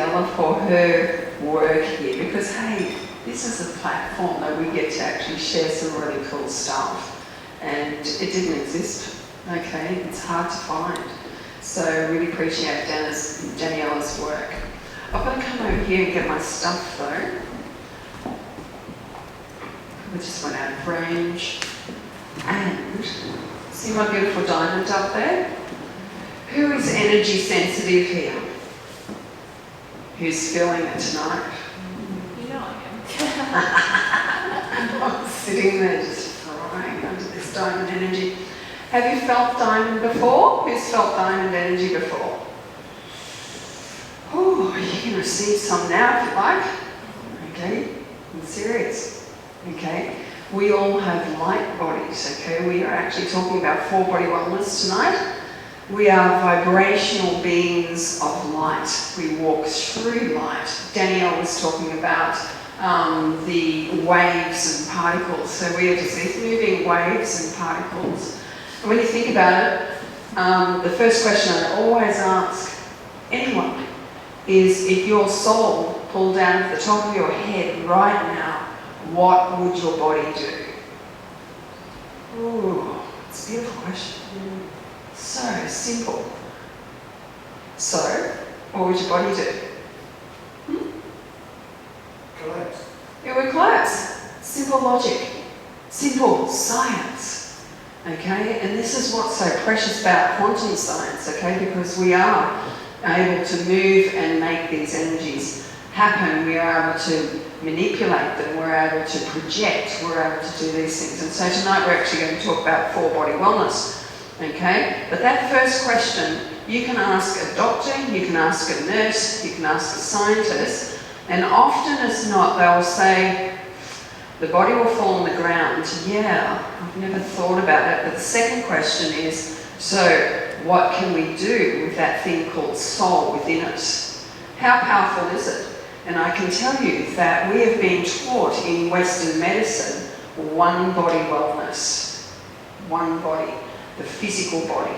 Daniela for her work here, because hey, this is a platform that we get to actually share some really cool stuff, and it didn't exist, okay? It's hard to find. So I really appreciate Daniela's work. I've got to come over here and get my stuff though. We just went out of range. And see my beautiful diamond up there? Who is energy sensitive here? Who's feeling it tonight? You know I am. I'm sitting there just frying under this diamond energy. Have you felt diamond before? Who's felt diamond energy before? Oh, you can receive some now if you like. Okay, I'm serious. Okay, we all have light bodies. Okay, we are actually talking about full body wellness tonight. We are vibrational beings of light. We walk through light. Danielle was talking about the waves and particles. So we are just these moving waves and particles. And when you think about it, the first question I always ask anyone is, if your soul pulled down to the top of your head right now, what would your body do? Ooh, it's a beautiful question. So simple. So, what would your body do? Collapse. It would collapse. Simple logic. Simple science. Okay? And this is what's so precious about quantum science, okay? Because we are able to move and make these energies happen. We are able to manipulate them. We're able to project. We're able to do these things. And so tonight we're actually going to talk about full body wellness. Okay? But that first question, you can ask a doctor, you can ask a nurse, you can ask a scientist, and often as not, they'll say, the body will fall on the ground. Yeah, I've never thought about it. But the second question is, so what can we do with that thing called soul within us? How powerful is it? And I can tell you that we have been taught in Western medicine one body wellness. One body. The physical body,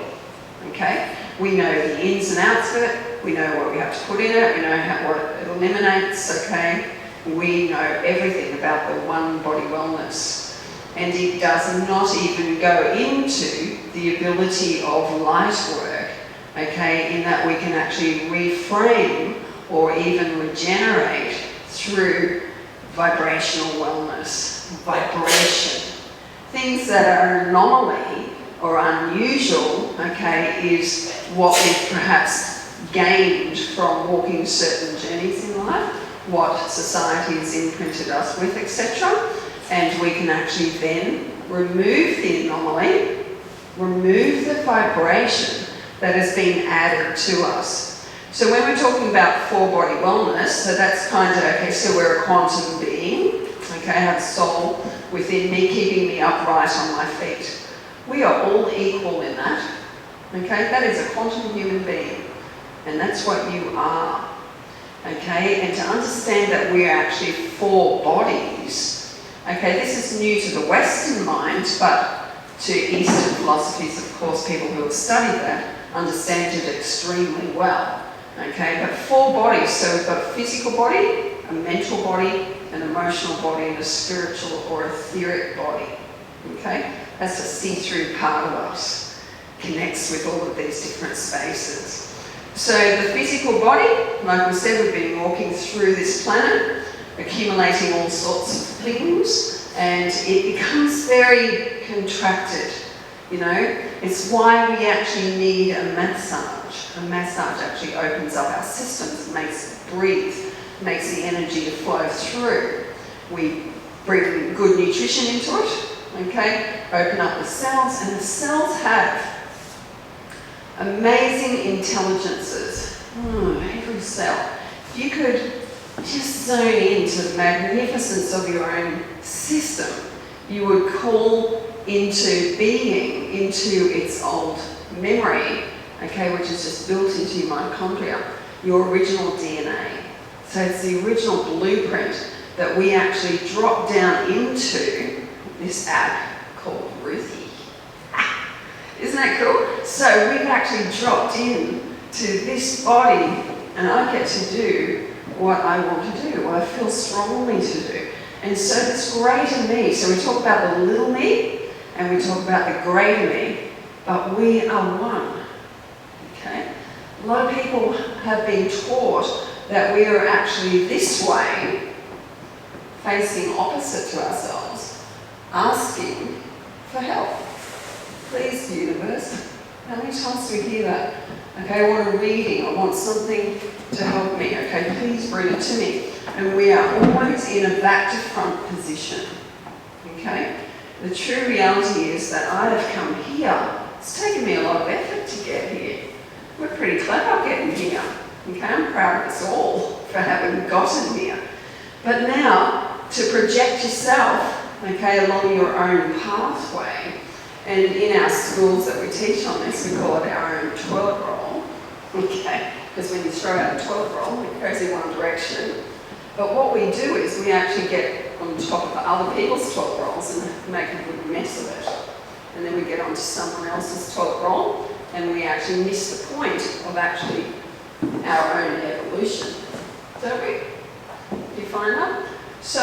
okay? We know the ins and outs of it, we know what we have to put in it, we know what it eliminates, okay? We know everything about the one body wellness. And it does not even go into the ability of light work, okay, in that we can actually reframe or even regenerate through vibrational wellness, vibration. Things that are an anomaly or unusual, okay, is what we've perhaps gained from walking certain journeys in life, what society has imprinted us with, etc. And we can actually then remove the anomaly, remove the vibration that has been added to us. So when we're talking about full body wellness, so that's kind of, okay, so we're a quantum being, okay, I have soul within me, keeping me upright on my feet. We are all equal in that, okay? That is a quantum human being, and that's what you are, okay? And to understand that we are actually four bodies, okay, this is new to the Western mind, but to Eastern philosophies, of course, people who have studied that understand it extremely well, okay? But four bodies, so we've got a physical body, a mental body, an emotional body, and a spiritual or etheric body, okay? That's a see-through part of us, connects with all of these different spaces. So the physical body, like we said, we've been walking through this planet, accumulating all sorts of things, and it becomes very contracted, you know. It's why we actually need a massage. A massage actually opens up our systems, makes it breathe, makes the energy to flow through. We bring good nutrition into it, okay, open up the cells, and the cells have amazing intelligences. Every cell. If you could just zone into the magnificence of your own system, you would call into being, into its old memory, okay, which is just built into your mitochondria, your original DNA. So it's the original blueprint that we actually drop down into this app called Ruthie. Isn't that cool? So we've actually dropped in to this body and I get to do what I want to do, what I feel strongly to do. And so this greater me, so we talk about the little me, and we talk about the greater me, but we are one, okay? A lot of people have been taught that we are actually this way, facing opposite to ourselves, asking for help. Please, universe. How many times do we hear that? Okay, I want a reading, I want something to help me, okay, please bring it to me. And we are always in a back to front position, okay? The true reality is that I have come here. It's taken me a lot of effort to get here. We're pretty clever getting here, okay? I'm proud of us all for having gotten here. But now, to project yourself, okay, along your own pathway, and in our schools that we teach on this, we call it our own toilet roll, okay? Because when you throw out a toilet roll, it goes in one direction. But what we do is we actually get on top of other people's toilet rolls and make a good mess of it. And then we get onto someone else's toilet roll and we actually miss the point of actually our own evolution. Don't we? Do you find that? So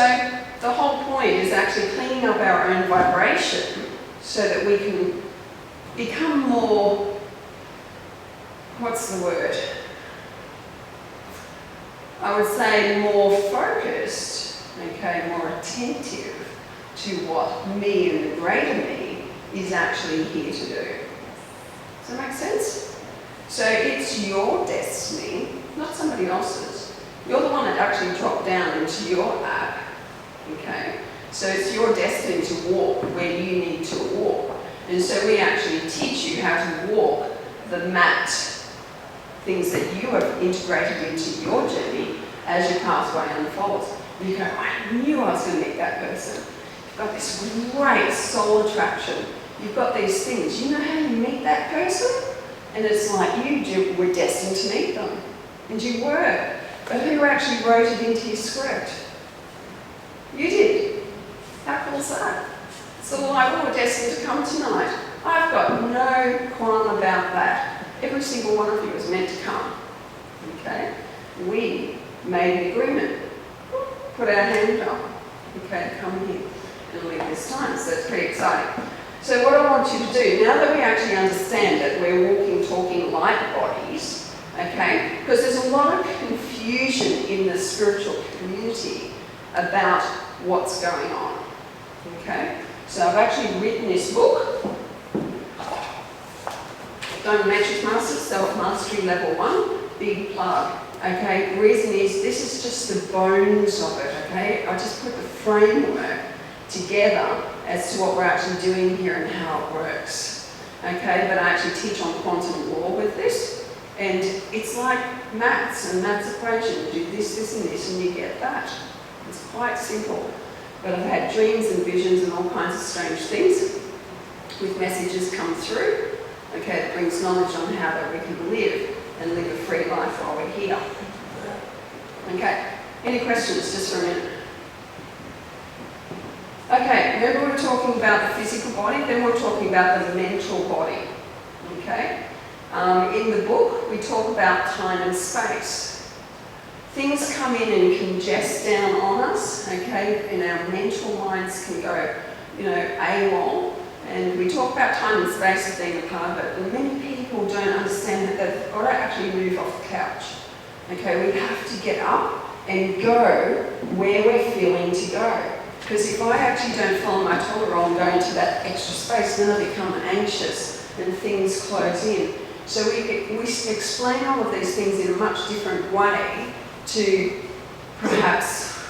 the whole point is actually cleaning up our own vibration so that we can become more, what's the word? I would say more focused, okay, more attentive to what me and the greater me is actually here to do. Does that make sense? So it's your destiny, not somebody else's. You're the one that actually dropped down into your app, okay? So it's your destiny to walk where you need to walk. And so we actually teach you how to walk the mapped things that you have integrated into your journey as your pathway unfolds. You go, I knew I was going to meet that person. You've got this great soul attraction. You've got these things. You know how you meet that person? And it's like you were destined to meet them. And you were. But who actually wrote it into your script? You did. How cool is that? So like, we were destined to come tonight. I've got no qualm about that. Every single one of you is meant to come. Okay? We made an agreement. Put our hand up. Okay, come here and leave this time. So it's pretty exciting. So what I want you to do, now that we actually understand that we're walking, talking light bodies, okay, because there's a lot of confusion in the spiritual community about what's going on. Okay? So I've actually written this book. Diamond Matrix Masters, Self-Mastery Level 1, big plug. Okay, the reason is this is just the bones of it, okay? I just put the framework together as to what we're actually doing here and how it works. Okay, but I actually teach on quantum law with this, and it's like maths and maths equation. You do this, this, and this, and you get that. It's quite simple. But I've had dreams and visions and all kinds of strange things with messages come through. Okay, that brings knowledge on how that we can live and live a free life while we're here. Okay, any questions just for a minute? Okay, remember we were talking about the physical body, then we're talking about the mental body. Okay? In the book, we talk about time and space. Things come in and congest down on us, okay, and our mental minds can go, AWOL. And we talk about time and space as being a part of it, but many people don't understand that they've got to actually move off the couch. Okay, we have to get up and go where we're feeling to go. Because if I actually don't follow my toilet roll and go into that extra space, then I become anxious and things close in. So we explain all of these things in a much different way to perhaps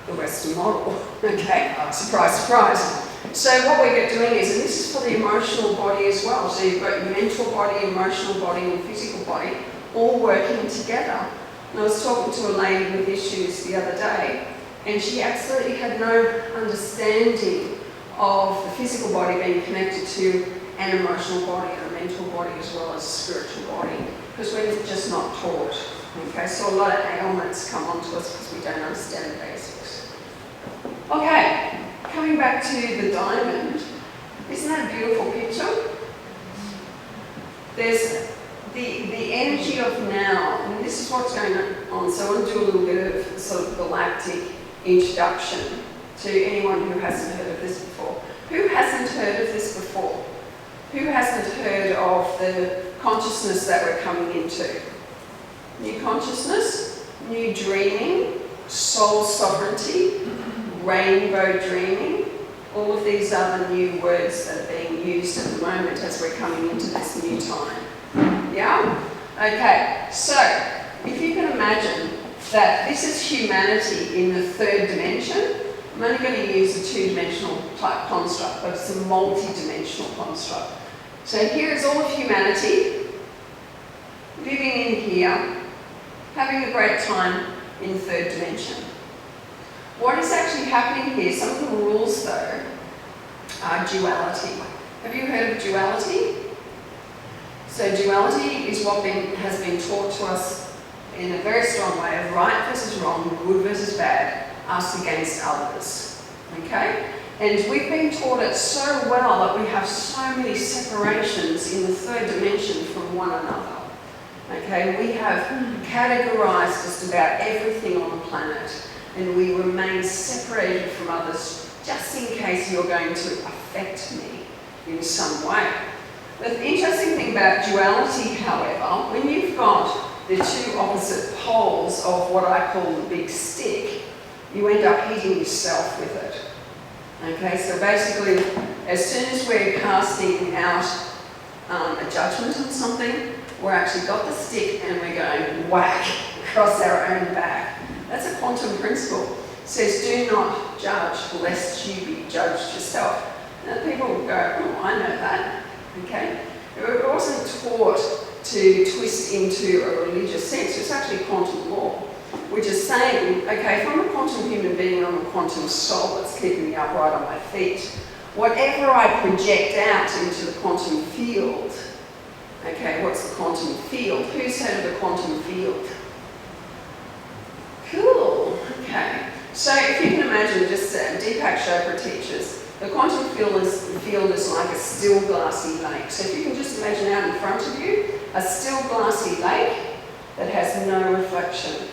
the Western model. Okay, surprise, surprise. So what we're doing is, and this is for the emotional body as well, so you've got your mental body, emotional body and physical body all working together. And I was talking to a lady with issues the other day, and she absolutely had no understanding of the physical body being connected to an emotional body and a mental body as well as a spiritual body, because we're just not taught. Okay, so a lot of ailments come onto us because we don't understand the basics. Okay, coming back to the diamond, isn't that a beautiful picture? There's the energy of now, and this is what's going on. So I want to do a little bit of sort of galactic introduction to anyone who hasn't heard of this before. Who hasn't heard of this before? Who hasn't heard of the consciousness that we're coming into? New consciousness, new dreaming, soul sovereignty, rainbow dreaming. All of these are the new words that are being used at the moment as we're coming into this new time. Yeah? Okay, so if you can imagine that this is humanity in the third dimension, I'm only going to use a two-dimensional type construct, but it's a multi-dimensional construct. So here is all of humanity living in here, having a great time in the third dimension. What is actually happening here, some of the rules though, are duality. Have you heard of duality? So duality is what has been taught to us in a very strong way of right versus wrong, good versus bad, us against others. Okay? And we've been taught it so well that we have so many separations in the third dimension from one another. Okay? We have categorized just about everything on the planet, and we remain separated from others just in case you're going to affect me in some way. The interesting thing about duality, however, when you've got the two opposite poles of what I call the big stick, you end up hitting yourself with it. Okay, so basically, as soon as we're casting out a judgment on something, we're actually got the stick and we're going whack across our own back. That's a quantum principle. It says, do not judge lest you be judged yourself. Now people will go, oh, I know that. Okay? It wasn't taught to twist into a religious sense. It's actually quantum law, which is saying, okay, if I'm a quantum human being, I'm a quantum soul that's keeping me upright on my feet. Whatever I project out into the quantum field, okay, what's the quantum field? Who's heard of the quantum field? Cool, okay. So if you can imagine, just Deepak Chopra teaches, the quantum field is like a still glassy lake. So if you can just imagine out in front of you, a still glassy lake that has no reflection.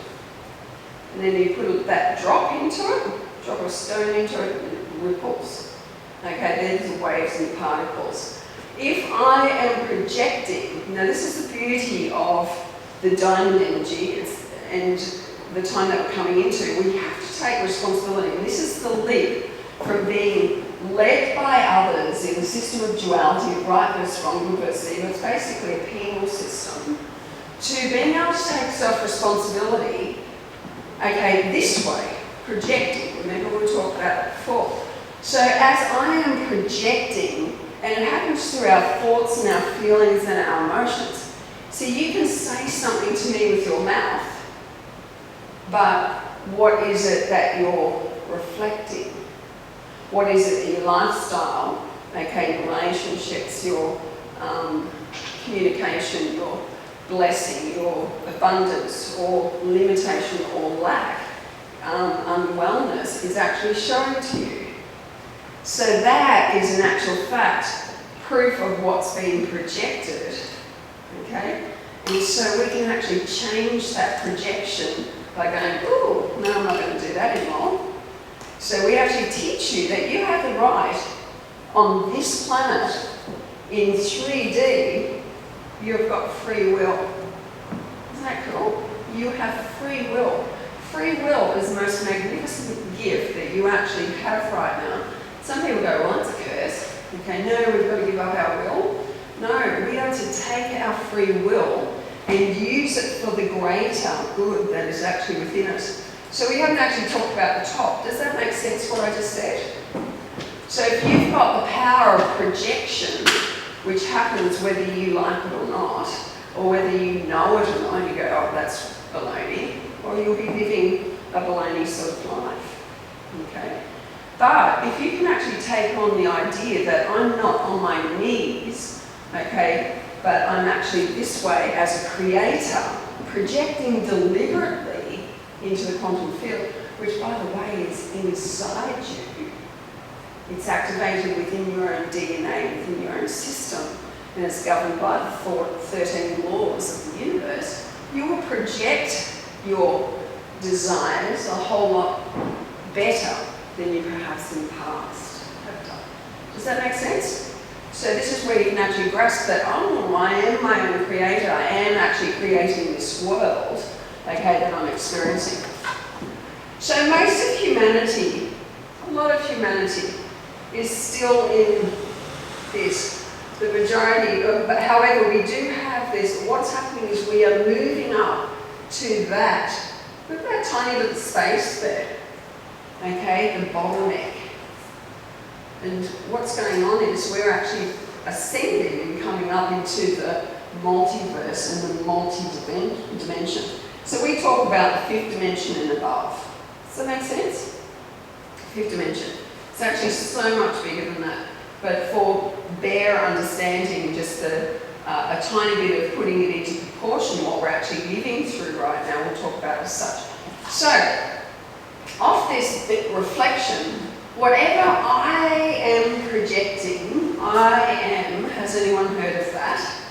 And then you put that drop into it, drop a stone into it, and it ripples. Okay, there's the waves and the particles. If I am projecting, now this is the beauty of the diamond energy and the time that we're coming into, we have to take responsibility. And this is the leap from being led by others in the system of duality of right versus wrong, good versus evil. It's basically a penal system. To being able to take self-responsibility, okay, this way, projecting. Remember we talked about that before. So as I am projecting, and it happens through our thoughts and our feelings and our emotions. So you can say something to me with your mouth, but what is it that you're reflecting? What is it in your lifestyle, okay, your relationships, your communication, your blessing, your abundance or limitation or lack, unwellness is actually shown to you. So that is in actual fact proof of what's being projected, okay? And so we can actually change that projection by going, ooh, no, I'm not going to do that anymore. So we actually teach you that you have the right on this planet in 3D, you've got free will. Isn't that cool? You have free will. Free will is the most magnificent gift that you actually have right now. Some people go, well, that's a curse. Okay, no, we've got to give up our will. No, we are to take our free will and use it for the greater good that is actually within us. So we haven't actually talked about the top. Does that make sense, what I just said? So if you've got the power of projection, which happens whether you like it or not, or whether you know it or not, you go, oh, that's baloney, or you'll be living a baloney sort of life, okay? But if you can actually take on the idea that I'm not on my knees, okay, but I'm actually this way as a creator, projecting deliberately into the quantum field, which by the way is inside you. It's activated within your own DNA, within your own system. and it's governed by the 13 laws of the universe, you will project your desires a whole lot better than you perhaps in the past have done. Does that make sense? So this is where you can actually grasp that, oh, I am my own creator. I am actually creating this world, okay, that I'm experiencing. So most of humanity, a lot of humanity, is still in this. The majority, but however, we do have this. What's happening is we are moving up to that. Look at that tiny little space there. Okay, the bottleneck. And what's going on is we're actually ascending and coming up into the multiverse and the multi-dimension. So we talk about the fifth dimension and above. Does that make sense? Fifth dimension. It's actually so much bigger than that. But for bare understanding, just a tiny bit of putting it into proportion, what we're actually living through right now, we'll talk about as such. So, off this bit reflection, whatever I am projecting, I am, has anyone heard of that?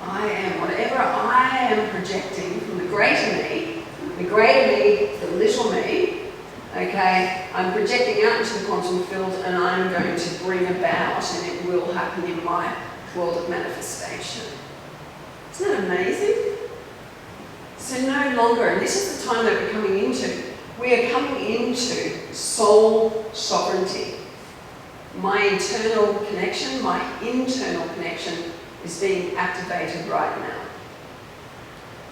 I am, whatever I am projecting from the greater me, the little me, okay, I'm projecting out into the quantum field and I'm going to bring about, and it will happen in my world of manifestation. Isn't that amazing? So no longer, and this is the time that we're coming into, we are coming into soul sovereignty. My internal connection is being activated right now.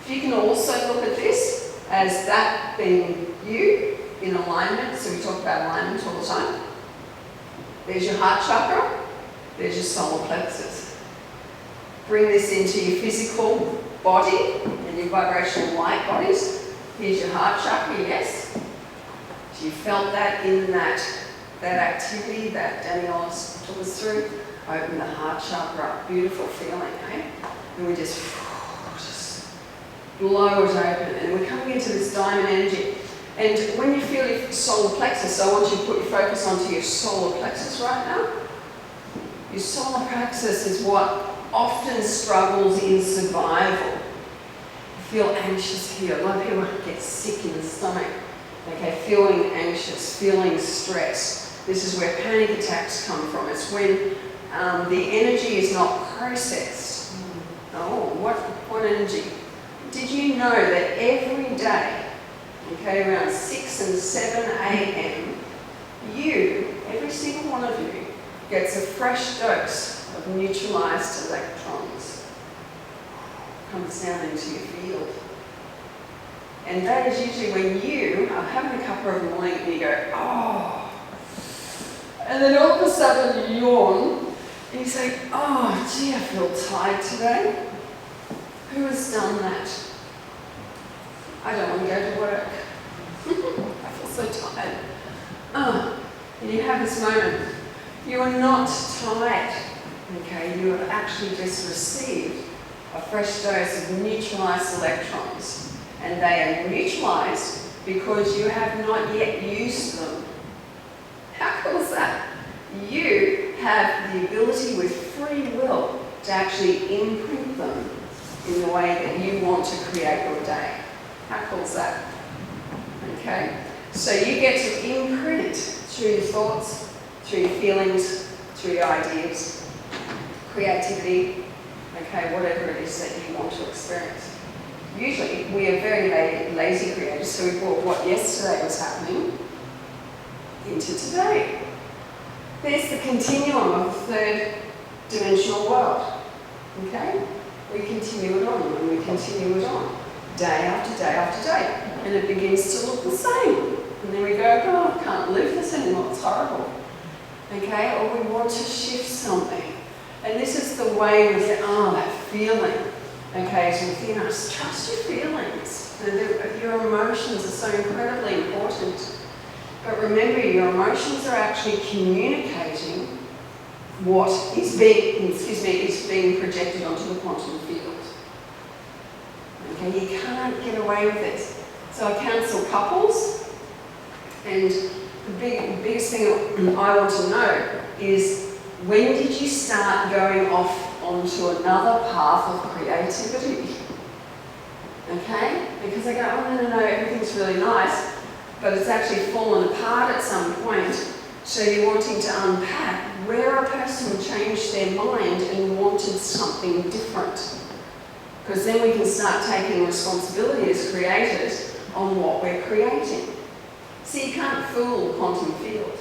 If you can also look at this as that being you in alignment, so we talk about alignment all the time. There's your heart chakra, there's your solar plexus. Bring this into your physical body and your vibrational light bodies. Here's your heart chakra, yes. So you felt that in that activity that Daniela's took us through. Open the heart chakra up, beautiful feeling, eh? And we just blow it open, and we're coming into this diamond energy. And when you feel your solar plexus, I want you to put your focus onto your solar plexus right now. Your solar plexus is what often struggles in survival. You feel anxious here. A lot of people get sick in the stomach. Okay, feeling anxious, feeling stress. This is where panic attacks come from. It's when the energy is not processed. Oh, what energy? Did you know that every day, okay, around 6 and 7 a.m., every single one of you, gets a fresh dose of neutralized electrons. Comes down into your field. And that is usually when you are having a cuppa of the morning and you go, oh. And then all of a sudden you yawn and you say, oh, gee, I feel tired today. Who has done that? I don't want to go to work. I feel so tired. And you have this moment. You are not tired, okay? You have actually just received a fresh dose of neutralized electrons. And they are neutralized because you have not yet used them. How cool is that? You have the ability with free will to actually imprint them in the way that you want to create your day. How cool is that? Okay? So you get to imprint through your thoughts, through your feelings, through your ideas, creativity, okay, whatever it is that you want to experience. Usually, we are very lazy creators, so we brought what yesterday was happening into today. There's the continuum of the third dimensional world, okay? We continue it on, and we continue it on, day after day after day, and it begins to look the same. And then we go, oh, I can't live this anymore, it's horrible, okay? Or we want to shift something. And this is the way we say, oh, that feeling. Okay, so within us, trust your feelings. And your emotions are so incredibly important. But remember, your emotions are actually communicating what is being projected onto the quantum field. Okay, you can't get away with this. So I counsel couples, and the biggest thing I want to know is, when did you start going off onto another path of creativity. Okay? Because they go, oh no, everything's really nice, but it's actually fallen apart at some point. So you're wanting to unpack where a person changed their mind and wanted something different. Because then we can start taking responsibility as creators on what we're creating. See, you can't fool quantum field.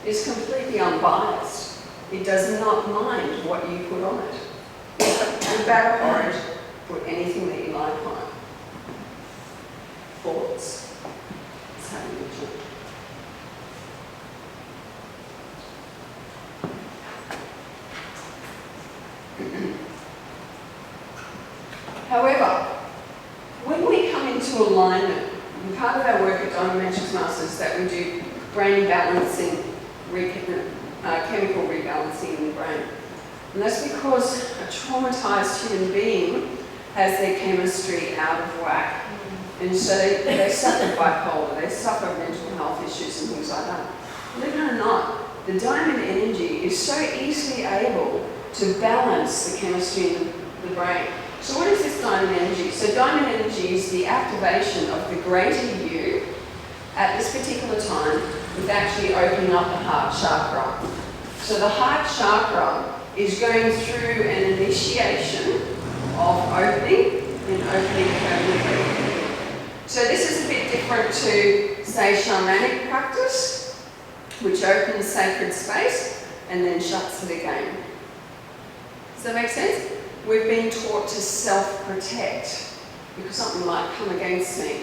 It's completely unbiased. It does not mind what you put on it. Good, bad, or orange, put anything that you like on it. Thoughts? Let's have a look. However, when we come into alignment, and part of our work at Diamond Matrix Masters that we do brain balancing, chemical rebalancing in the brain. And that's because a traumatized human being has their chemistry out of whack. And so they suffer bipolar, they suffer mental health issues and things like that. Believe it or not, the diamond energy is so easily able to balance the chemistry in the brain. So what is this diamond energy? So diamond energy is the activation of the greater you at this particular time with actually opening up the heart chakra. So the heart chakra is going through an initiation of opening and opening permanently. So this is a bit different to, say, shamanic practice, which opens sacred space and then shuts it again. Does that make sense? We've been taught to self-protect because something might come against me.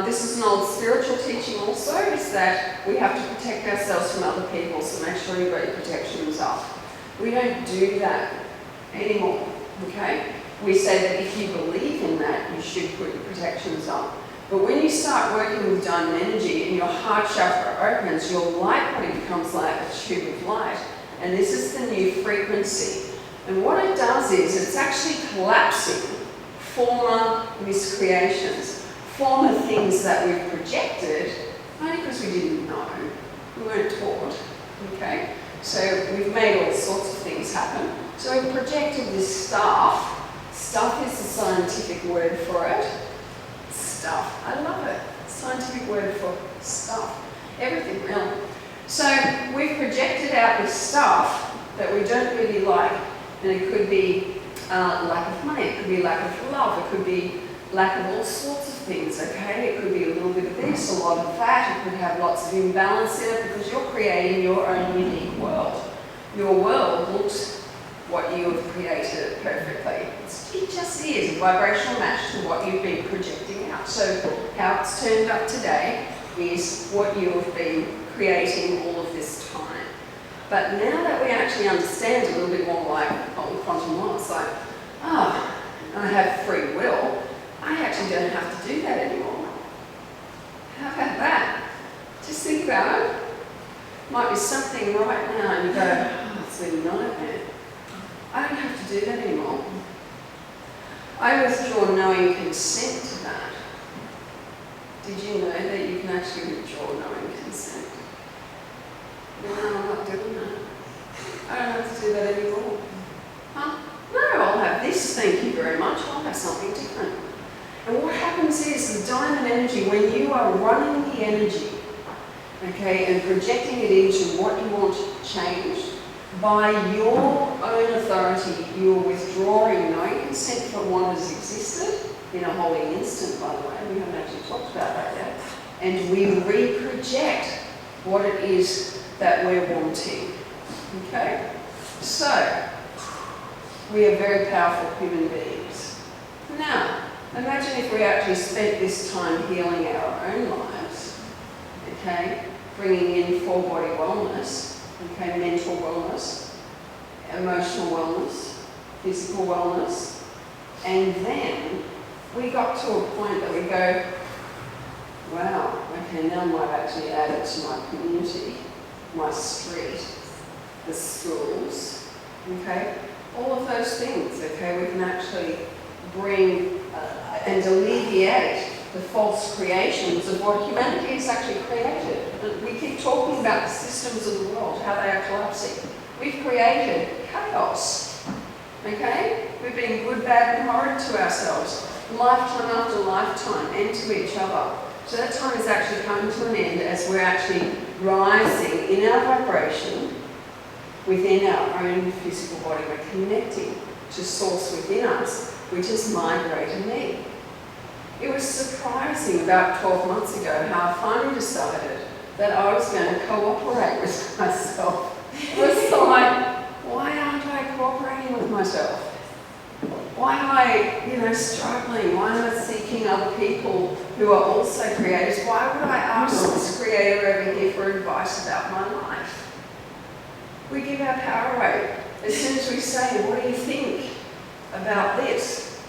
This is an old spiritual teaching also, is that we have to protect ourselves from other people, so make sure you've got your protections up. We don't do that anymore, okay? We say that if you believe in that, you should put your protections up. But when you start working with diamond energy and your heart chakra opens, your light body becomes like a tube of light. And this is the new frequency. And what it does is it's actually collapsing former miscreations, former things that we've projected, only because we didn't know, we weren't taught, okay? So we've made all sorts of things happen. So we've projected this stuff. Stuff is the scientific word for it. Stuff. I love it. Scientific word for stuff. Everything, really. So we've projected out this stuff that we don't really like. And it could be lack of money, it could be lack of love, it could be lack of all sorts of things, okay? It could be a little bit of this, a lot of that, it could have lots of imbalance in it because you're creating your own unique world. Your world looks what you have created perfectly. It just is a vibrational match to what you've been projecting out. So how it's turned up today is what you have been creating all of this time. But now that we actually understand a little bit more like quantum law, it's like, I have free will, I actually don't have to do that anymore. How about that? Just think about it. Might be something right now and you go, it's a nightmare. I don't have to do that anymore. I withdraw knowing consent to that. Did you know that you can actually withdraw knowing consent? No, I'm not doing that. I don't have to do that anymore. Huh? No, I'll have this, thank you very much. I'll have something different. And what happens is the diamond energy, when you are running the energy, okay, and projecting it into what you want changed, by your own authority, you're withdrawing no consent for what has existed in a holy instant, by the way. We haven't actually talked about that yet. And we reproject what it is that we're wanting. Okay? So, we are very powerful human beings. Now, imagine if we actually spent this time healing our own lives, okay? Bringing in full body wellness, okay? Mental wellness, emotional wellness, physical wellness, and then we got to a point that we go, wow, okay, now I've actually added to my community, my street, the schools, okay? All of those things, okay, we can actually bring and alleviate the false creations of what humanity has actually created. We keep talking about the systems of the world, how they are collapsing. We've created chaos. Okay? We've been good, bad, and horrid to ourselves, lifetime after lifetime, and to each other. So that time is actually coming to an end as we're actually rising in our vibration within our own physical body. We're connecting to source within us, which is my greater me. It was surprising about 12 months ago how I finally decided that I was going to cooperate with myself. It was like, why aren't I cooperating with myself? Why am I, struggling? Why am I seeking other people who are also creators? Why would I ask this creator over here for advice about my life? We give our power away. As soon as we say, what do you think about this?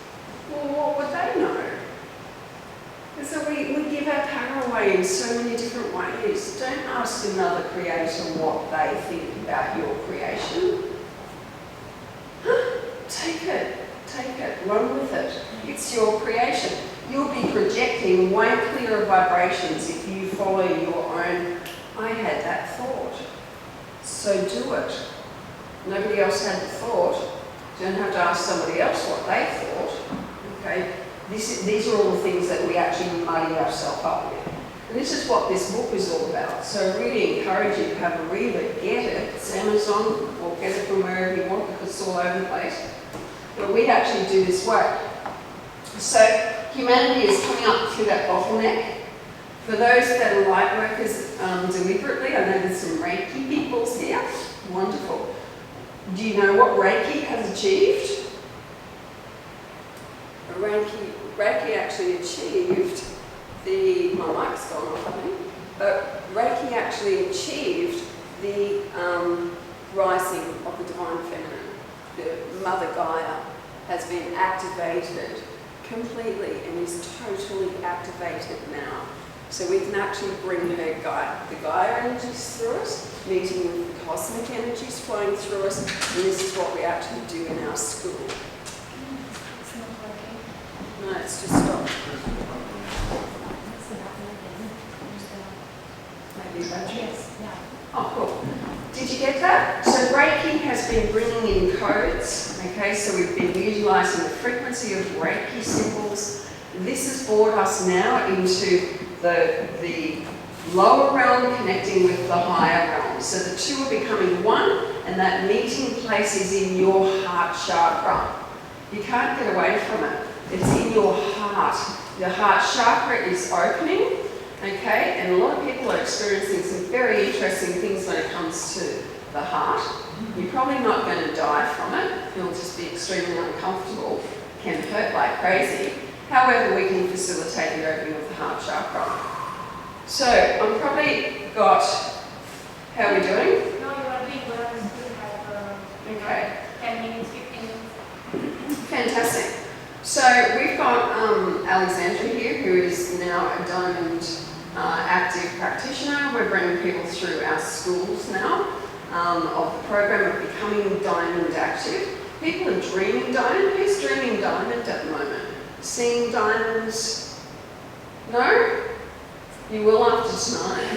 Well, what would they know? And so we give our power away in so many different ways. Don't ask another creator what they think about your creation. Take it, run with it. It's your creation. You'll be projecting way clearer vibrations if you follow your own, I had that thought, so do it. Nobody else had the thought. You don't have to ask somebody else what they thought. Okay? These are all the things that we actually muddy ourselves up with. And this is what this book is all about. So I really encourage you to have a read it, get it. It's Amazon, or get it from wherever you want because it's all over the place. But we actually do this work. So humanity is coming up through that bottleneck. For those that are light workers deliberately, I know there's some Reiki peoples here. Wonderful. Do you know what Reiki has achieved? Reiki actually achieved my mic's gone off, I think, but Reiki actually achieved the rising of the divine feminine. The Mother Gaia has been activated completely and is totally activated now. So we can actually bring her the Gaia energies through us, meeting with the cosmic energies flowing through us, and this is what we actually do in our school. It's not working. No, it's just stopped. It's not working. Maybe battery. Yes, yeah. Oh, cool. Did you get that? So Reiki has been bringing in codes, okay? So we've been utilising the frequency of Reiki symbols. This has brought us now into the lower realm connecting with the higher realm. So the two are becoming one, and that meeting place is in your heart chakra. You can't get away from it. It's in your heart. The heart chakra is opening. Okay, and a lot of people are experiencing some very interesting things when it comes to the heart. You're probably not going to die from it. You'll just be extremely uncomfortable, can hurt like crazy. However, we can facilitate the opening of the heart chakra. So, I'm probably got, how are we doing? No, you are doing well. We still have Okay. 10 minutes, 15 minutes. Fantastic. So we've got Alexandra here, who is now a Diamond active practitioner. We're bringing people through our schools now of the program of becoming Diamond active. People are dreaming Diamond. Who's dreaming Diamond at the moment? Seeing diamonds? No? You will after tonight.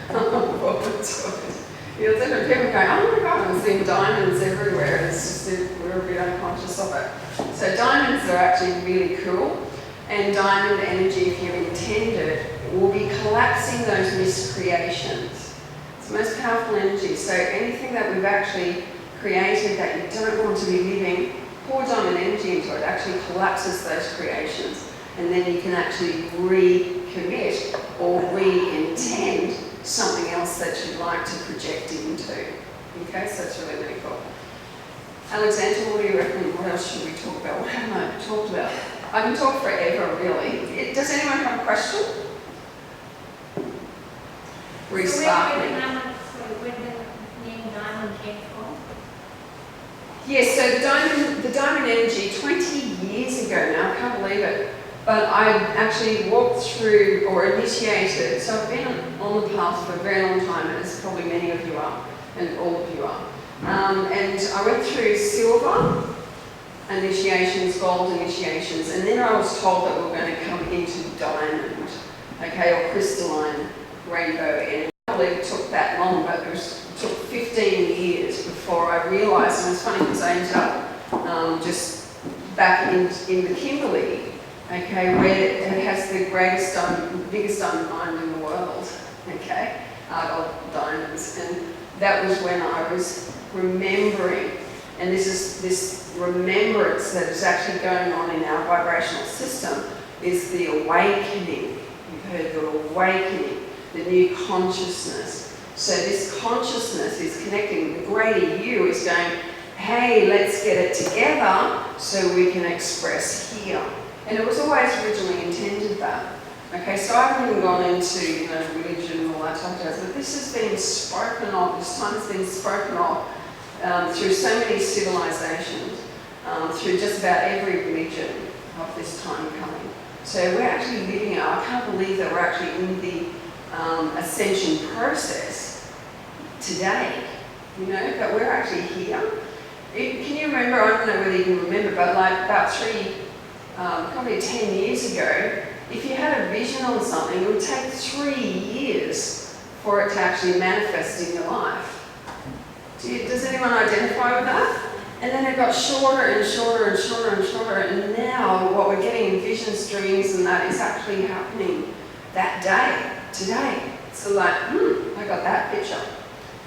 I'm looking forward to it. You'll different people going, oh my God, I'm seeing diamonds everywhere. It's just that we're a bit unconscious of it. So diamonds are actually really cool. And diamond energy, if you intend it, will be collapsing those miscreations. It's the most powerful energy. So anything that we've actually created that you don't want to be living, pour diamond energy into it, actually collapses those creations. And then you can actually recommit or re-intend something else that you'd like to project into. Okay, so it's really, really cool. Alexandra, what do you reckon? What else should we talk about? What haven't I talked about? I can talk forever, really. Does anyone have a question? Restart me. Where the name diamond came from? Yes, so the diamond energy, 20 years ago now, I can't believe it. But I actually walked through or initiated, so I've been on the path for a very long time, as probably many of you are, and all of you are. And I went through silver initiations, gold initiations, and then I was told that we were going to come into diamond, okay, or crystalline rainbow energy. I believe it took that long, but it took 15 years before before I realised, and it's funny because I ended up just back in the Kimberley, okay, where it has the biggest diamond mine in the world, okay, of diamonds, and that was when I was remembering, and this is this remembrance that is actually going on in our vibrational system is the awakening. You've heard the awakening, the new consciousness. So this consciousness is connecting. The greater you is going, hey, let's get it together so we can express here. And it was always originally intended that. Okay, so I haven't even gone into religion and all that type of jazz, but this has been spoken of, this time has been spoken of through so many civilizations, through just about every religion of this time coming. So we're actually living it. I can't believe that we're actually in the ascension process today, that we're actually here. Can you remember, I don't know whether you can remember, but like about probably 10 years ago, if you had a vision on something, it would take 3 years for it to actually manifest in your life. Does anyone identify with that? And then it got shorter and shorter and shorter and shorter, and now what we're getting in visions, dreams, and that is actually happening that day, today. So like, I got that picture.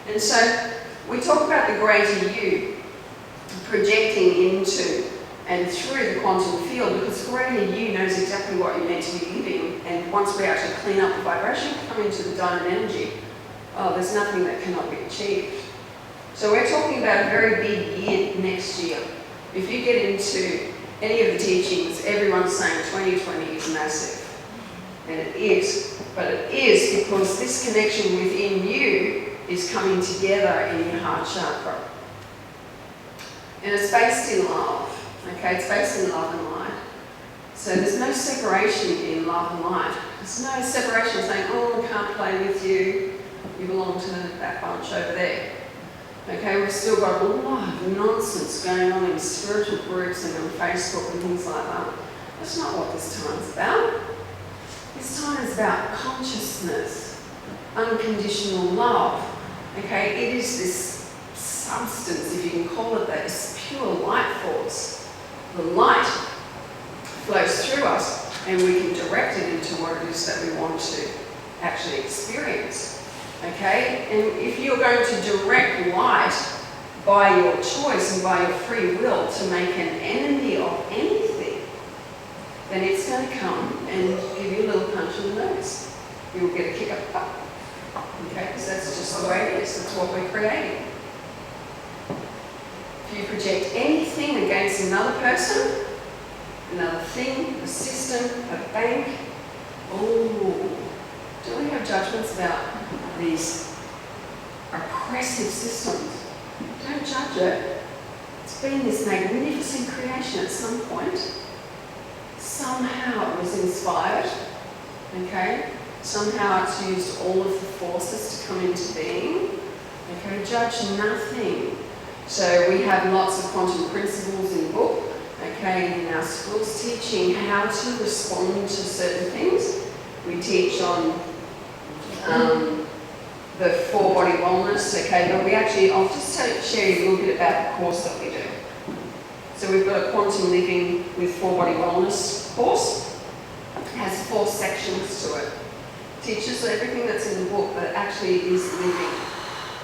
And so we talk about the greater you projecting into and through the quantum field, because the greater you knows exactly what you're meant to be living, and once we actually clean up the vibration, come into the diamond energy, there's nothing that cannot be achieved. So we're talking about a very big year next year. If you get into any of the teachings, everyone's saying 2020 is massive. And it is, but it is because this connection within you is coming together in your heart chakra. And it's based in love, okay? It's based in love and light. So there's no separation in love and light. There's no separation saying, oh, I can't play with you. You belong to that bunch over there. Okay, we've still got a lot of nonsense going on in spiritual groups and on Facebook and things like that. That's not what this time's about. This time is about consciousness, unconditional love. Okay, it is this substance, if you can call it that, this pure light force. The light flows through us and we can direct it into what it is that we want to actually experience. Okay, and if you're going to direct light by your choice and by your free will to make an enemy of anything, then it's going to come and give you a little punch in the nose. You'll get a kick up the butt. Okay, because that's just the way it is. That's what we're creating. If you project anything against another person, another thing, a system, a bank, do we have judgments about these oppressive systems? Don't judge it. It's been this magnificent creation at some point. Somehow it was inspired, okay? Somehow it's used all of the forces to come into being. Okay, judge nothing. So we have lots of quantum principles in the book, okay, in our schools teaching how to respond to certain things. We teach on the 4-body wellness, okay, but we actually, I'll just share you a little bit about the course that we do. So we've got a quantum living with 4-body wellness course. It has 4 sections to it. Teaches everything that's in the book, but actually is living.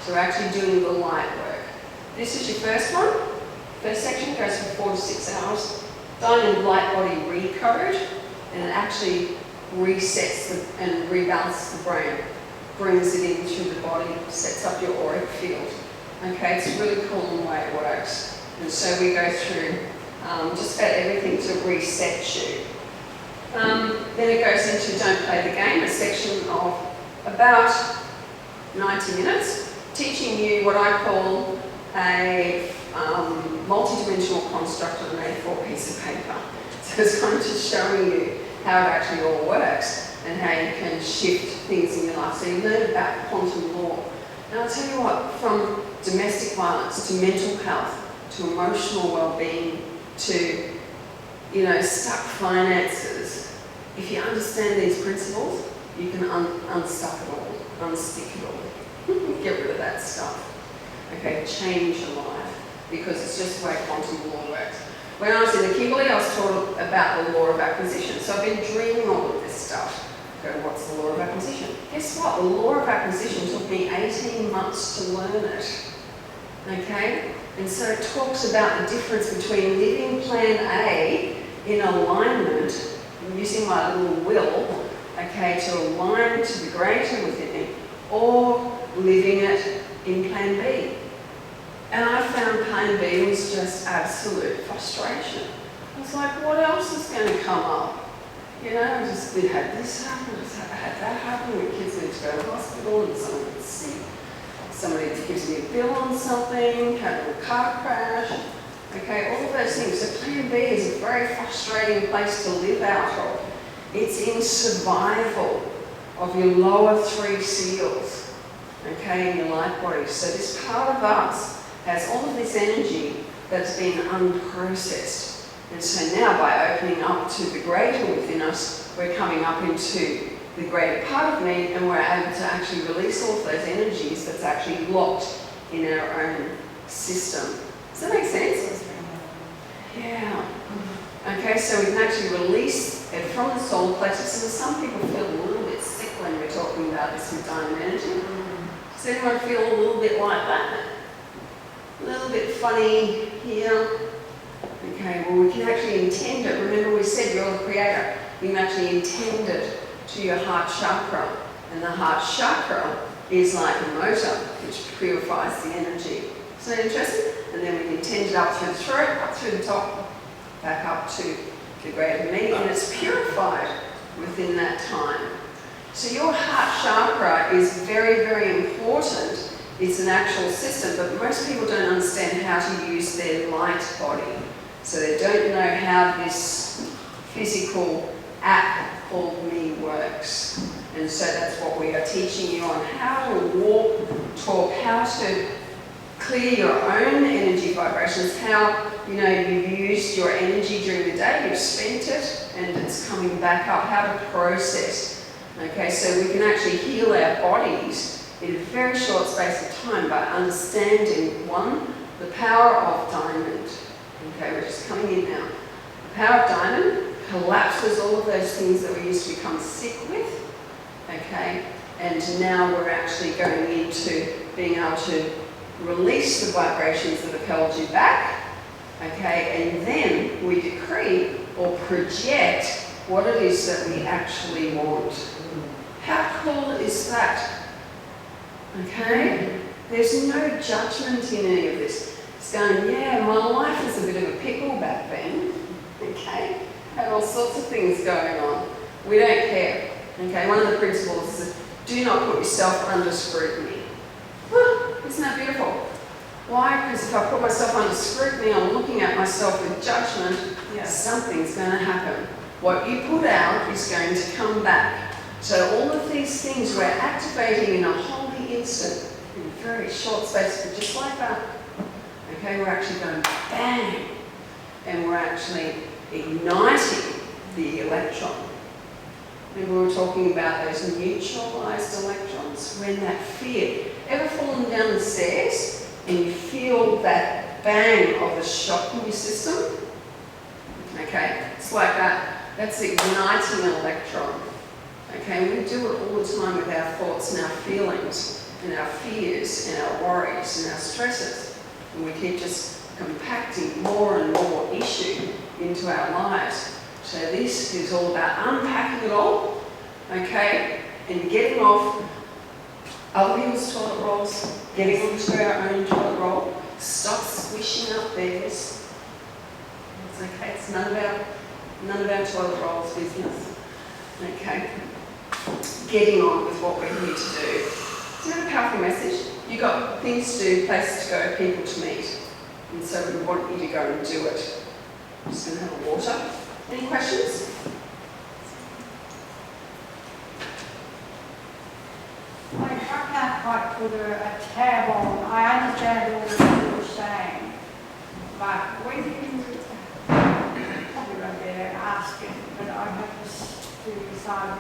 So we're actually doing the light work. This is your first one. First section goes for 4 to 6 hours. Diamond light body recode, and it actually resets and rebalances the brain, brings it in through the body, sets up your auric field. Okay, it's really cool in the way it works. And so we go through just about everything to reset you. Then it goes into Don't Play the Game, a section of about 90 minutes, teaching you what I call a multi-dimensional construct on an A4 piece of paper. So it's kind of just showing you how it actually all works and how you can shift things in your life. So you learn about quantum law. And I'll tell you what, from domestic violence to mental health to emotional well-being to, stuck finances, if you understand these principles, you can unstuck it all, unstick it all, get rid of that stuff. okay, change your life, because it's just the way quantum law works. When I was in the Kimberley, I was taught about the law of acquisition. So I've been dreaming all of this stuff. Go, what's the law of acquisition? Guess what? The law of acquisition took me 18 months to learn it. Okay? And so it talks about the difference between living plan A in alignment, using my little will, okay, to align to the greater within me, or living it in plan B. And I found plan B was just absolute frustration. I was like, what else is going to come up? You know, I just had this happen, I just had that happen, when kids need to go to the hospital and someone gets sick. Somebody gives me a bill on something, had a car crash, okay, all of those things. So plan B is a very frustrating place to live out of. It's in survival of your lower 3 seals, okay, in your life body. So this part of us has all of this energy that's been unprocessed. And so now by opening up to the greater within us, we're coming up into the greater part of me, and we're able to actually release all of those energies that's actually locked in our own system. Does that make sense? Yeah. Okay, so we can actually release it from the solar plexus, and some people feel a little bit sick when we're talking about this with diamond energy. Does anyone feel a little bit like that? A little bit funny here? Okay, well we can actually intend it. Remember we said you're the creator. You can actually intend it to your heart chakra. And the heart chakra is like a motor which purifies the energy. Isn't that interesting? And then we can intend it up through the throat, up through the top, back up to the greater me, and it's purified within that time. So your heart chakra is very, very important. It's an actual system, but most people don't understand how to use their light body. So they don't know how this physical app called me works. And so that's what we are teaching you on, how to walk, talk, how to clear your own energy vibrations, how, you know, you've used your energy during the day, you've spent it, and it's coming back up, how to process. Okay, so we can actually heal our bodies in a very short space of time by understanding, one, the power of diamond. Okay, we're just coming in now. The power of diamond collapses all of those things that we used to become sick with. Okay, and now we're actually going into being able to release the vibrations that have held you back. Okay, and then we decree or project what it is that we actually want. How cool is that? Okay, there's no judgment in any of this. It's going, yeah, my life was a bit of a pickle back then. Okay, had all sorts of things going on. We don't care. Okay, one of the principles is do not put yourself under scrutiny. Isn't that beautiful? Why? Because if I put myself under scrutiny, I'm looking at myself with judgment, something's going to happen. What you put out is going to come back. So all of these things we're activating in a holy instant, in a very short space, but just like that. Okay, we're actually going bang, and we're actually igniting the electron. Remember we were talking about those neutralized electrons, when that fear, ever fallen down the stairs and you feel that bang of the shock in your system? Okay, it's like that. That's igniting an electron. Okay, we do it all the time with our thoughts and our feelings and our fears and our worries and our stresses. And we keep just compacting more and more issue into our lives. So this is all about unpacking it all, okay, and getting off other people's toilet rolls, getting onto our own toilet roll, stop squishing up theirs. It's okay, it's none of our toilet rolls business. Okay. Getting on with what we're here to do. Isn't that a powerful message? You've got things to do, places to go, people to meet. And so we want you to go and do it. I'm just going to have a water. Any questions? I can't quite put a tab on. I understand all that you're saying, but when you probably won't be able to ask it, but I have to decide.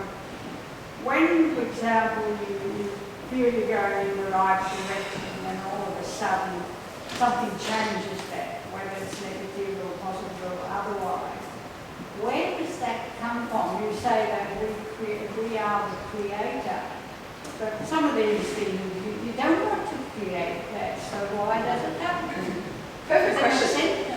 When, for example, you feel you're going in the right direction and all of a sudden something changes that, whether it's negative or positive or otherwise. Where does that come from? You say that we are the creator, but some of these things you don't want to create that, so why does it happen? Perfect question.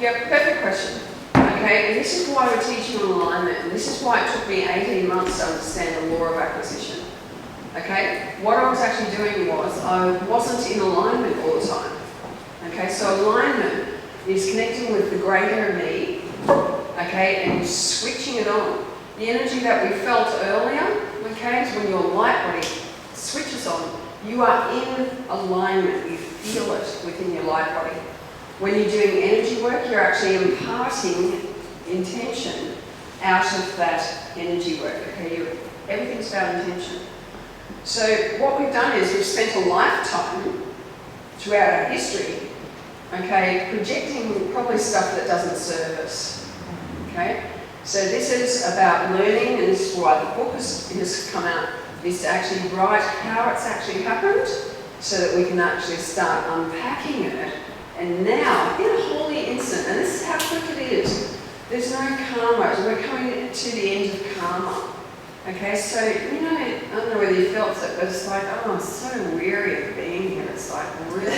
Yep, perfect question. Okay, and this is why we're teaching on alignment, and this is why it took me 18 months to understand the law of acquisition. Okay, what I was actually doing was I wasn't in alignment all the time. Okay, so alignment is connecting with the greater me, okay, and switching it on. The energy that we felt earlier, okay, is when your light body switches on. You are in alignment, you feel it within your light body. When you're doing energy work, you're actually imparting intention out of that energy work, okay? Everything's about intention. So what we've done is we've spent a lifetime throughout our history, okay, projecting probably stuff that doesn't serve us, okay? So this is about learning, and this is why the book has come out, is to actually write how it's actually happened so that we can actually start unpacking it. And now, in a holy instant, and this is how quick it is, there's no karma, we're coming to the end of karma. Okay, so, you know, I don't know whether you felt it, but it's like, oh, I'm so weary of being here. It's like, really? Do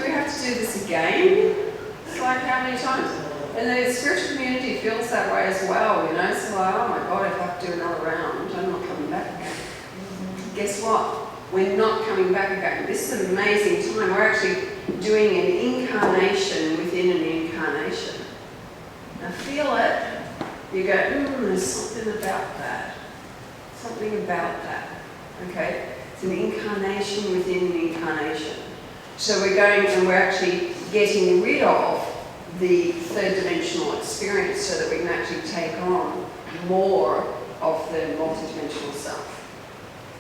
we have to do this again? It's like, how many times? And the spiritual community feels that way as well, you know. It's like, oh my God, if I have to do another round, I'm not coming back again. Guess what? We're not coming back again. This is an amazing time. We're actually doing an incarnation within an incarnation. Now feel it. You go, there's something about that. Something about that. Okay? It's an incarnation within an incarnation. So we're going and we're actually getting rid of the third dimensional experience so that we can actually take on more of the multidimensional self.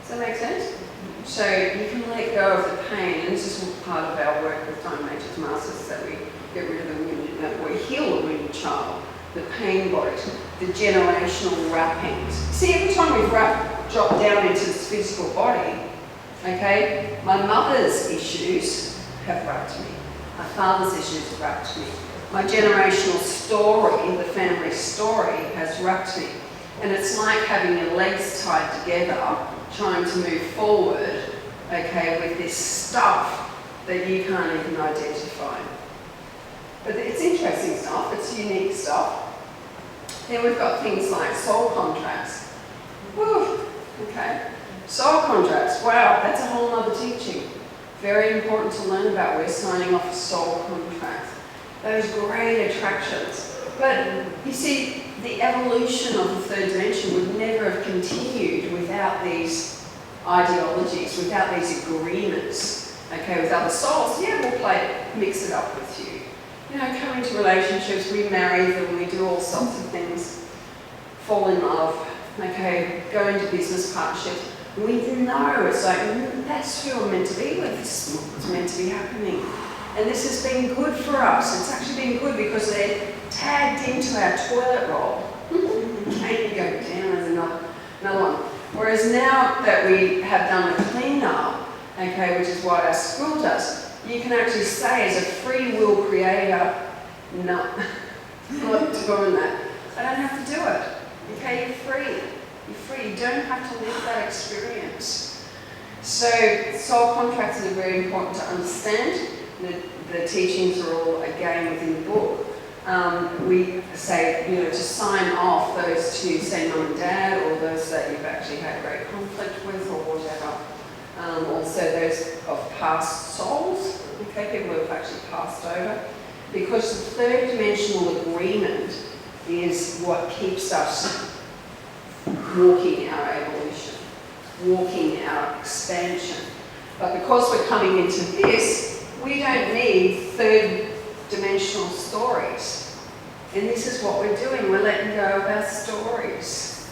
Does that make sense? So you can let go of the pain, and this is part of our work with Time Matrix Masters, that we get rid of the wounded, that we heal the wounded child, the pain body, the generational wrappings. See, every time we've dropped down into this physical body, okay, my mother's issues have wrapped me. My father's issues have wrapped me. My generational story, the family story, has wrapped me. And it's like having your legs tied together, trying to move forward, okay, with this stuff that you can't even identify. But it's interesting stuff, it's unique stuff. Then we've got things like soul contracts. Woo, okay. Soul contracts, wow, that's a whole other teaching. Very important to learn about. We're signing off a soul contract. Those great attractions. But you see, the evolution of the third dimension would never have continued without these ideologies, without these agreements, okay, with other souls. Yeah, we'll mix it up with you. You know, come into relationships, we marry them, we do all sorts of things, fall in love, okay, go into business partnerships. We know, it's like, that's who I'm meant to be with, this is what's meant to be happening. And this has been good for us. It's actually been good because they're tagged into our toilet roll. Okay, you go down as another one. Whereas now that we have done the clean-up, okay, which is what our school does, you can actually say as a free will creator, no, I'm not doing that. I don't have to do it. Okay, you're free. You're free. You don't have to live that experience. So soul contracts are very important to understand. The teachings are all, again, within the book. We say, you know, to sign off those to, say, mum and dad, or those that you've actually had great conflict with, or whatever. Also those of past souls, okay, people who have actually passed over. Because the third dimensional agreement is what keeps us walking our evolution, walking our expansion. But because we're coming into this, we don't need third dimensional stories. And this is what we're doing. We're letting go of our stories.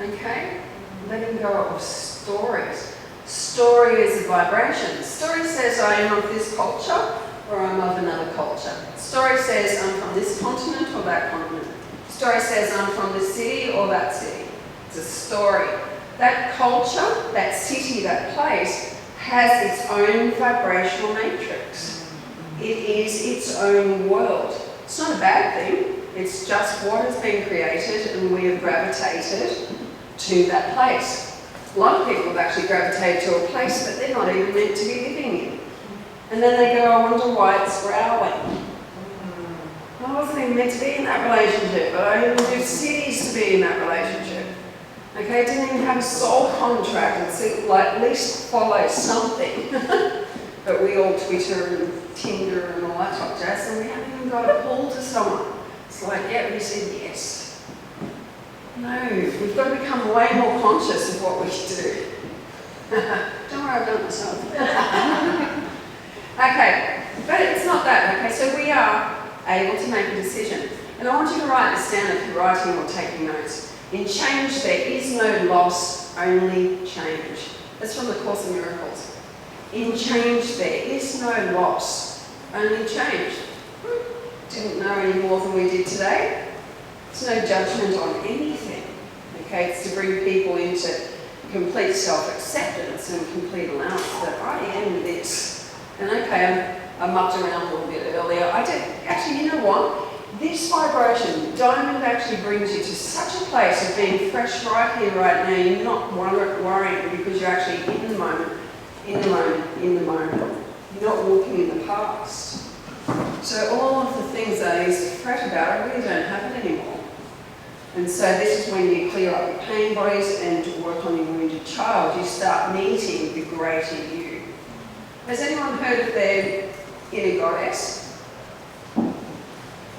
Okay? Letting go of stories. Story is a vibration. Story says I am of this culture or I'm of another culture. Story says I'm from this continent or that continent. Story says I'm from this city or that city. It's a story. That culture, that city, that place has its own vibrational matrix. It is its own world. It's not a bad thing. It's just what has been created, and we have gravitated to that place. A lot of people have actually gravitated to a place that they're not even meant to be living in. And then they go, I wonder why it's growling. I wasn't even meant to be in that relationship, but I even do cities to be in that relationship. Okay, didn't even have a soul contract, and so, like, at least follow something. But we all Twitter and Tinder and all that type of jazz, and we haven't even got a pull to someone. It's like, yeah, we said yes. No, we've got to become way more conscious of what we do. Don't worry, I've done it myself. Okay, but it's not that. Okay, so we are able to make a decision. And I want you to write this down if you're writing or taking notes. In change, there is no loss, only change. That's from the Course in Miracles. In change, there is no loss, only change. Didn't know any more than we did today. There's no judgment on anything. Okay, it's to bring people into complete self-acceptance and complete allowance that I am this. And okay, I mucked around a little bit earlier. I did, actually, you know what? This vibration, diamond actually brings you to such a place of being fresh right here, right now. You're not worrying because you're actually in the moment, in the moment, in the moment. You're not walking in the past. So all of the things that I used to fret about, I really don't have it anymore. And so this is when you clear up your pain bodies and work on your wounded child. You start meeting the greater you. Has anyone heard of their inner goddess?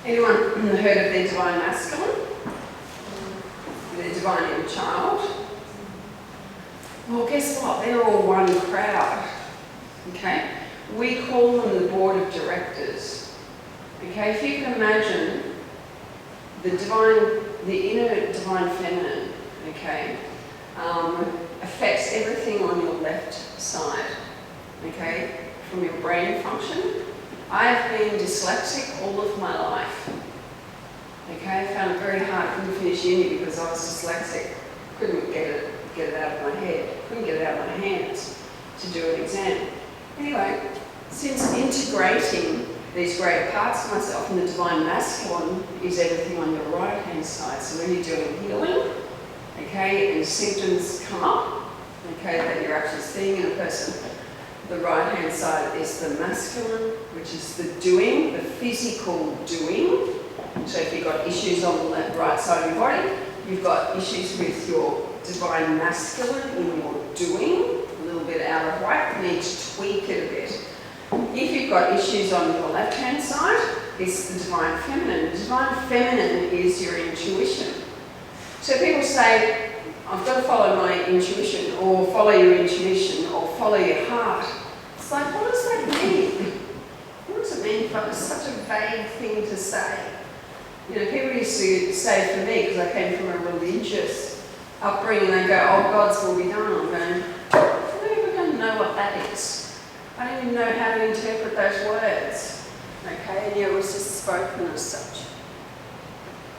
Anyone heard of their divine masculine? Their divine inner child? Well, guess what? They're all one crowd. Okay? We call them the board of directors. Okay? If you can imagine the inner divine feminine, okay, affects everything on your left side. Okay? From your brain function. I've been dyslexic all of my life. Okay, I found it very hard. I couldn't finish uni because I was dyslexic. Couldn't get it out of my head. Couldn't get it out of my hands to do an exam. Anyway, since integrating these greater parts of myself, and the divine masculine is everything on your right hand side. So when you're doing healing, okay, and symptoms come up, okay, that you're actually seeing in a person. The right-hand side is the masculine, which is the doing, the physical doing. So if you've got issues on the right side of your body, you've got issues with your divine masculine in your doing, a little bit out of whack, you need to tweak it a bit. If you've got issues on your left-hand side, it's the divine feminine. The divine feminine is your intuition. So people say, I've got to follow my intuition, or follow your intuition, or follow your heart. It's like, what does that mean? What does it mean? It's such a vague thing to say. You know, people used to say for me, because I came from a religious upbringing, they go, oh, God's will be done. I'm going, I don't even going to know what that is. I don't even know how to interpret those words. Okay, and yet it was just spoken as such.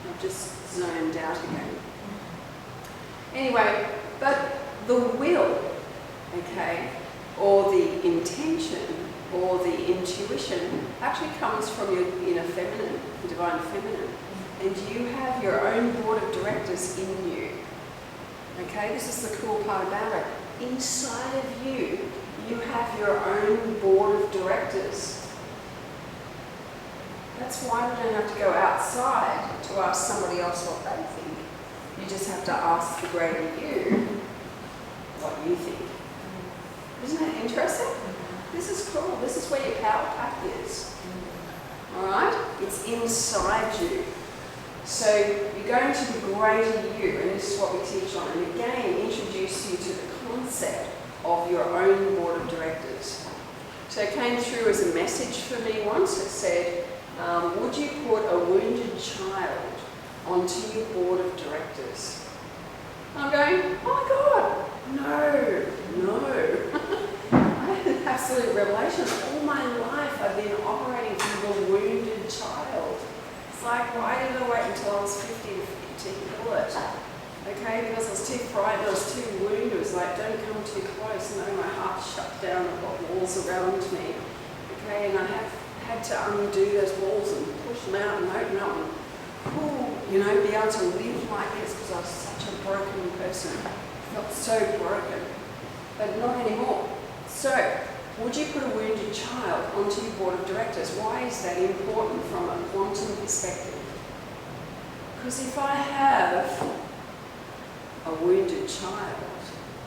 I've just zoned out again. Anyway, but the will, okay, or the intention, or the intuition actually comes from your inner feminine, the divine feminine. And you have your own board of directors in you. Okay, this is the cool part about it. Inside of you, you have your own board of directors. That's why we don't have to go outside to ask somebody else what they think. You just have to ask the greater you what you think. Isn't that interesting? This is cool. This is where your power pack is. Alright? It's inside you. So you're going to the greater you, and this is what we teach on, and again introduce you to the concept of your own board of directors. So it came through as a message for me once. It said, would you put a wounded child onto your board of directors? And I'm going, oh my God, no. I had an absolute revelation. All my life I've been operating from the wounded child. It's like, why did I wait until I was 50 to heal it? okay, because I was too frightened, I was too wounded. It was like, don't come too close. No, my heart shut down, I've got walls around me, okay, and I had to undo those walls and push them out and open up and be able to live like this because I was such a broken person. I felt so broken, but not anymore. So, would you put a wounded child onto your board of directors? Why is that important from a quantum perspective? Because if I have a wounded child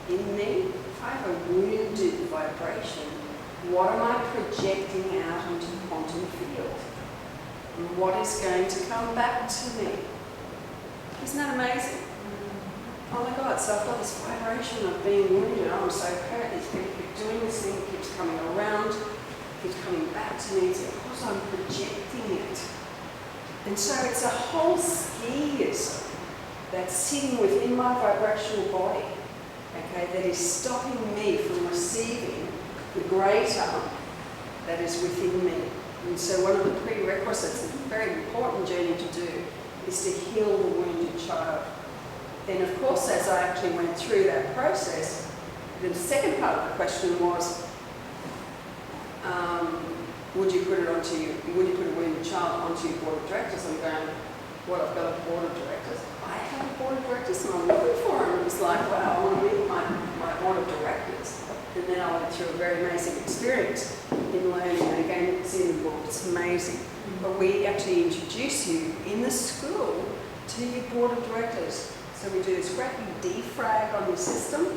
in me, if I have a wounded vibration, what am I projecting out into the quantum field? And what is going to come back to me? Isn't that amazing? Oh my God, so I've got this vibration of being wounded. I'm so hurt. These people keep doing this thing, it keeps coming around, keeps coming back to me. It's because I'm projecting it. And so it's a whole skism that's sitting within my vibrational body, okay, that is stopping me from receiving the greater that is within me. And so one of the prerequisites, a very important journey to do, is to heal the wounded child. Then, of course, as I actually went through that process, the second part of the question was, would you put a wounded child onto your board of directors? I'm going, well, I've got a board of directors. I have a board of directors and I'm looking for them. It was like, wow, I want to meet my board of directors. And then I went through a very amazing experience in learning, and again, it's in the book, it's amazing. But we actually introduce you in the school to your board of directors. So we do this rapid defrag on your system,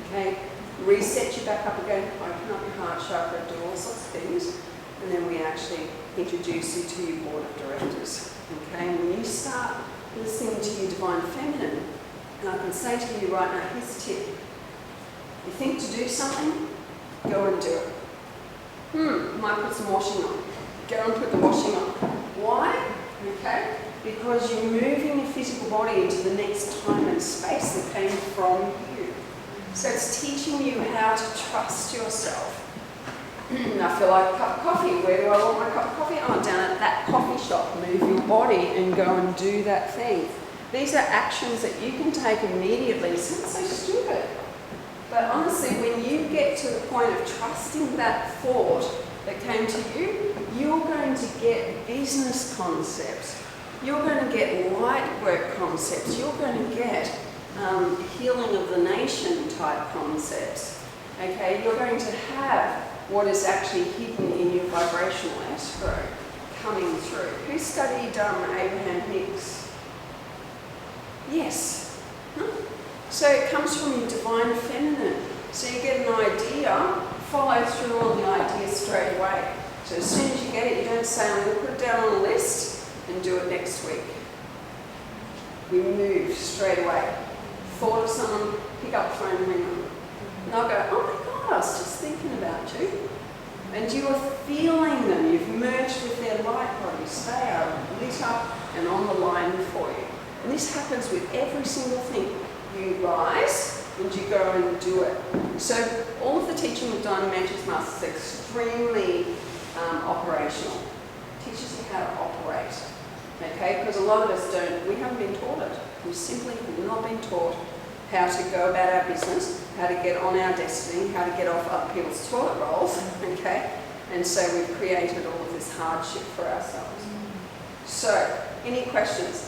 okay, reset you back up again, open up your heart chakra, do all sorts of things, and then we actually introduce you to your board of directors, okay. And when you start listening to your divine feminine, and I can say to you right now, here's a tip. You think to do something, go and do it. Might put some washing on. Go and put the washing on. Why? Okay, because you're moving your physical body into the next time and space that came from you. So it's teaching you how to trust yourself. I feel like a cup of coffee. Where do I want my cup of coffee? Oh, down at that coffee shop. Move your body and go and do that thing. These are actions that you can take immediately. It sounds so stupid. But honestly, when you get to the point of trusting that thought that came to you, you're going to get business concepts. You're going to get light work concepts. You're going to get healing of the nation type concepts. Okay, you're going to have what is actually hidden in your vibrational astro coming through. Who studied Abraham Hicks? Yes. So it comes from your divine feminine. So you get an idea, follow through on the idea straight away. So as soon as you get it, you don't say, I'm going to put it down on a list and do it next week. We move straight away. Thought of someone, pick up the phone and ring them. And I'll go, oh my God, I was just thinking about you. And you are feeling them. You've merged with their light bodies. They are lit up and on the line for you. And this happens with every single thing. You rise and you go and do it. So all of the teaching we've done in Mantras Masters is extremely operational. It teaches you how to operate. Okay, because a lot of us we haven't been taught it. We simply have not been taught how to go about our business, how to get on our destiny, how to get off other people's toilet rolls, okay? And so we've created all of this hardship for ourselves. So, any questions?